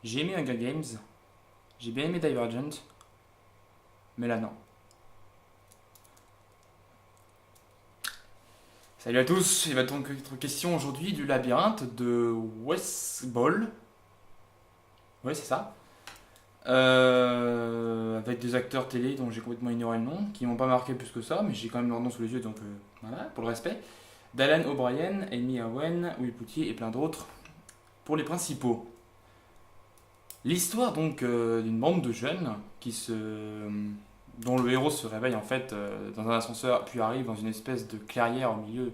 J'ai aimé Hunger Games, j'ai bien aimé Divergent, mais là non. Salut à tous, il va donc être question aujourd'hui du labyrinthe de West Ball. Ouais, c'est ça. Avec des acteurs télé dont j'ai complètement ignoré le nom, qui m'ont pas marqué plus que ça, mais j'ai quand même leur nom sous les yeux, donc voilà, pour le respect. Dylan O'Brien, Amy Owen, Will Poutier et plein d'autres. Pour les principaux. L'histoire donc d'une bande de jeunes dont le héros se réveille en fait dans un ascenseur, puis arrive dans une espèce de clairière au milieu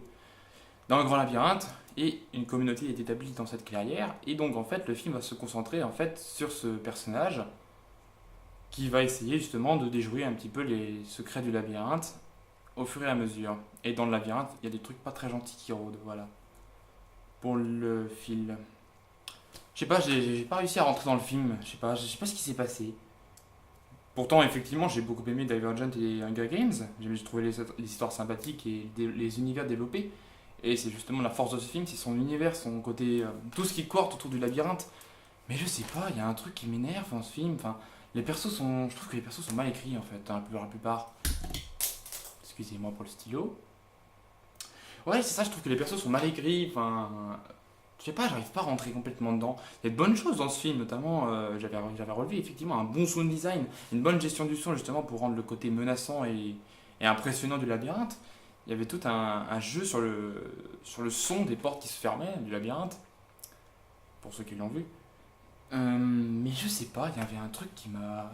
d'un grand labyrinthe, et une communauté est établie dans cette clairière, et donc en fait le film va se concentrer en fait sur ce personnage qui va essayer justement de déjouer un petit peu les secrets du labyrinthe au fur et à mesure. Et dans le labyrinthe, il y a des trucs pas très gentils qui rôdent, voilà. Pour le film. Je sais pas, j'ai pas réussi à rentrer dans le film, je sais pas ce qui s'est passé. Pourtant, effectivement, j'ai beaucoup aimé Divergent et Hunger Games. J'ai trouvé les histoires sympathiques et les univers développés. Et c'est justement la force de ce film, c'est son univers, son côté. Tout ce qui court autour du labyrinthe. Mais je sais pas, il y a un truc qui m'énerve dans ce film. Enfin, les persos sont. Je trouve que les persos sont mal écrits en fait, la plupart. Excusez-moi pour le stylo. Ouais, c'est ça, je trouve que les persos sont mal écrits. Enfin, je sais pas, j'arrive pas à rentrer complètement dedans. Il y a de bonnes choses dans ce film, notamment, j'avais relevé effectivement un bon sound design, une bonne gestion du son justement pour rendre le côté menaçant et impressionnant du labyrinthe. Il y avait tout un jeu sur le son des portes qui se fermaient du labyrinthe, pour ceux qui l'ont vu. Mais je sais pas, il y avait un truc qui m'a.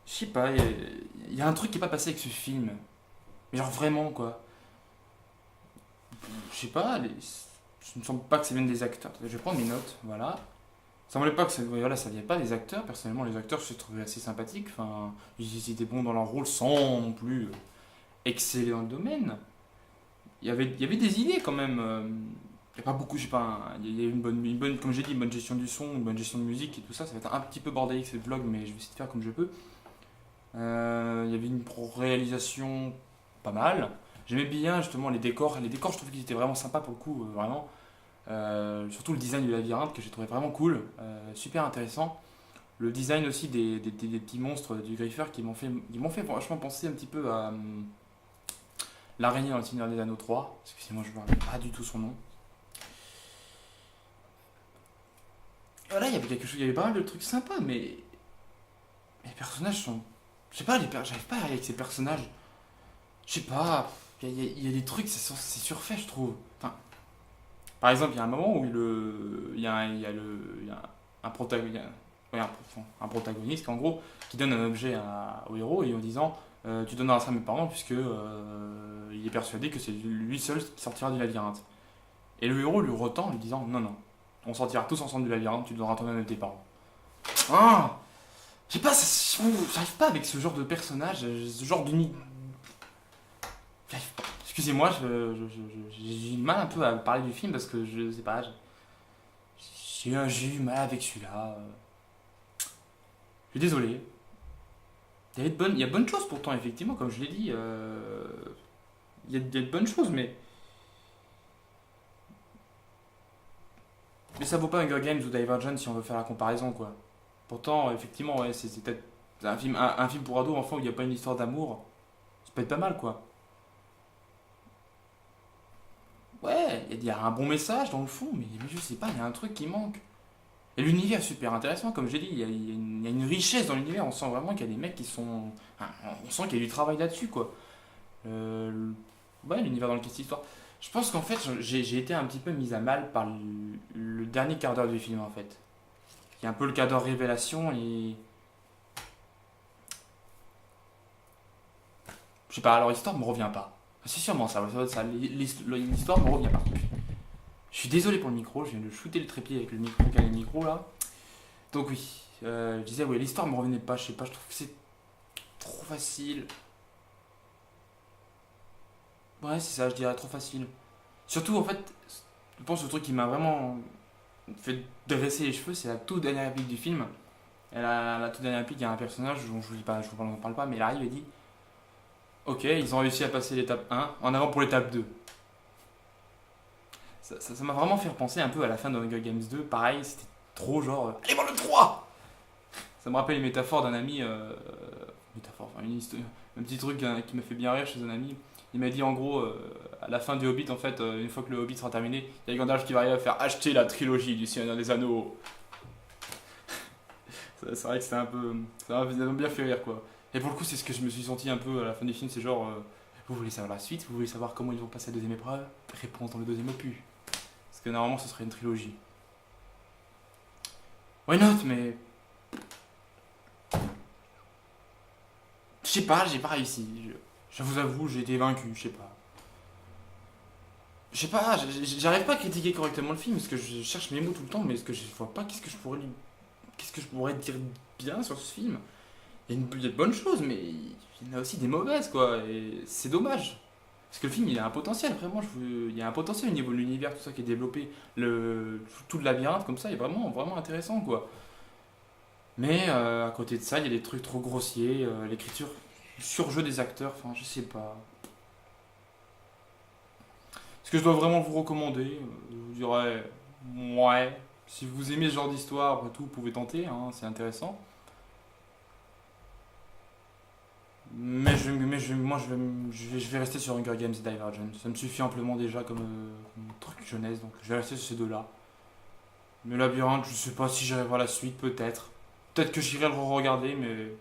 Je sais pas, il y a un truc qui est pas passé avec ce film. Mais genre vraiment quoi. Je sais pas, je ne sens pas que ça vienne des acteurs. Je vais prendre mes notes, voilà. Ça semblait pas que ça, voilà, ça vient pas des acteurs. Personnellement, les acteurs, je les trouvais assez sympathiques. Enfin, ils étaient bons dans leur rôle sans non plus exceller dans le domaine. Il y avait des idées quand même. Il n'y a pas beaucoup, je sais pas, il y a une bonne, comme j'ai dit, une bonne gestion du son, une bonne gestion de musique et tout ça. Ça va être un petit peu bordélique ce vlog, mais je vais essayer de faire comme je peux. Il y avait une réalisation pas mal. J'aimais bien justement les décors. Les décors, je trouve qu'ils étaient vraiment sympas pour le coup, vraiment. Surtout le design du labyrinthe que j'ai trouvé vraiment cool, super intéressant. Le design aussi des petits monstres du Griffer qui m'ont fait vachement penser un petit peu à l'araignée dans le Seigneur des Anneaux 3. Excusez-moi, je ne me rappelle pas du tout son nom. Voilà, il y avait quelque chose, il y avait pas mal de trucs sympas, mais les personnages sont. Je sais pas, j'arrive pas à aller avec ces personnages. Je sais pas, il y a des trucs, c'est surfait, je trouve. Enfin, par exemple, il y a un moment où il y a un protagoniste, ouais, un protagoniste en gros qui donne un objet au héros et en disant tu donneras ça à mes parents puisque il est persuadé que c'est lui seul qui sortira du labyrinthe. Et le héros lui retend en lui disant non non, on sortira tous ensemble du labyrinthe, tu donneras toi-même à tes parents. Ah, je sais pas, j'arrive pas avec ce genre de personnage, ce genre d'unité. Excusez-moi, j'ai eu mal un peu à parler du film parce que je sais pas, j'ai eu mal avec celui-là. Je suis désolé. Il y a de bonnes choses pourtant, effectivement, comme je l'ai dit. Il y a de bonnes choses, mais ça vaut pas Hunger Games ou Divergent si on veut faire la comparaison, quoi. Pourtant, effectivement, ouais, c'est peut-être un film pour ados, enfants, où il n'y a pas une histoire d'amour. Ça peut être pas mal, quoi. Ouais, il y a un bon message dans le fond, mais je sais pas, il y a un truc qui manque. Et l'univers est super intéressant, comme j'ai dit, il y a une richesse dans l'univers, on sent vraiment qu'il y a des mecs qui sont. Enfin, on sent qu'il y a du travail là-dessus, quoi. Euh, ouais, l'univers dans lequel c'est l'histoire. Je pense qu'en fait, j'ai été un petit peu mis à mal par le dernier quart d'heure du film, en fait. Il y a un peu le quart d'heure révélation et. Je sais pas, alors l'histoire me revient pas. C'est sûrement ça, ouais, ça doit être ça. L'histoire me revient pas. Je suis désolé pour le micro, je viens de shooter le trépied avec le micro, le micro là. Donc oui, je disais, oui, l'histoire me revenait pas, je sais pas, je trouve que c'est trop facile. Ouais, c'est ça, je dirais trop facile. Surtout, en fait, je pense que le truc qui m'a vraiment fait dresser les cheveux, c'est la toute dernière réplique du film. Et la toute dernière réplique, il y a un personnage dont je vous dis pas, je vous en parle pas, mais il arrive et dit ok, ils ont réussi à passer l'étape 1, en avant pour l'étape 2. Ça m'a vraiment fait repenser un peu à la fin de Hunger Games 2. Pareil, c'était trop genre allez voir le 3. Ça me rappelle une métaphore d'un ami, métaphore, enfin un petit truc qui m'a fait bien rire chez un ami. Il m'a dit en gros, à la fin du Hobbit, en fait, une fois que le Hobbit sera terminé, il y a Gandalf qui va arriver à faire acheter la trilogie du Seigneur des Anneaux. C'est vrai que ça m'a bien fait rire quoi. Et pour le coup, c'est ce que je me suis senti un peu à la fin du film, c'est genre, vous voulez savoir la suite, vous voulez savoir comment ils vont passer la deuxième épreuve? Réponse dans le deuxième opus. Parce que normalement, ce serait une trilogie. Why not, mais. Je sais pas, j'ai pas réussi. Je vous avoue, j'ai été vaincu, je sais pas. Je sais pas, j'arrive pas à critiquer correctement le film parce que je cherche mes mots tout le temps, mais est-ce que je vois pas qu'est-ce que je pourrais dire bien sur ce film. Il y a de bonnes choses, mais il y en a aussi des mauvaises, quoi. Et c'est dommage. Parce que le film, il a un potentiel, vraiment. Il y a un potentiel au niveau de l'univers, tout ça qui est développé. Tout le labyrinthe, comme ça, est vraiment, vraiment intéressant, quoi. Mais à côté de ça, il y a des trucs trop grossiers. L'écriture, le surjeu des acteurs, enfin, je sais pas. Est-ce que je dois vraiment vous recommander? Je vous dirais, ouais. Si vous aimez ce genre d'histoire, après tout, vous pouvez tenter, hein, c'est intéressant. Moi, je vais rester sur Hunger Games et Divergent. Ça me suffit amplement déjà comme truc jeunesse, donc je vais rester sur ces deux-là. Mais Labyrinthe, je sais pas si j'irai voir la suite, peut-être. Peut-être que j'irai le re-regarder, mais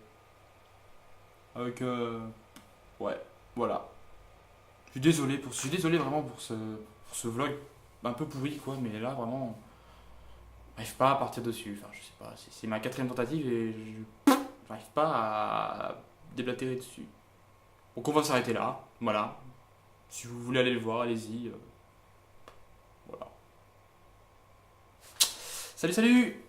avec... ouais, voilà. Je suis désolé vraiment pour ce vlog un peu pourri, quoi, mais là, vraiment, j'arrive pas à partir dessus. Enfin, je sais pas, c'est ma quatrième tentative et je n'arrive pas à déblatérer dessus. Donc on va s'arrêter là, voilà. Si vous voulez aller le voir, allez-y. Voilà. Salut, salut!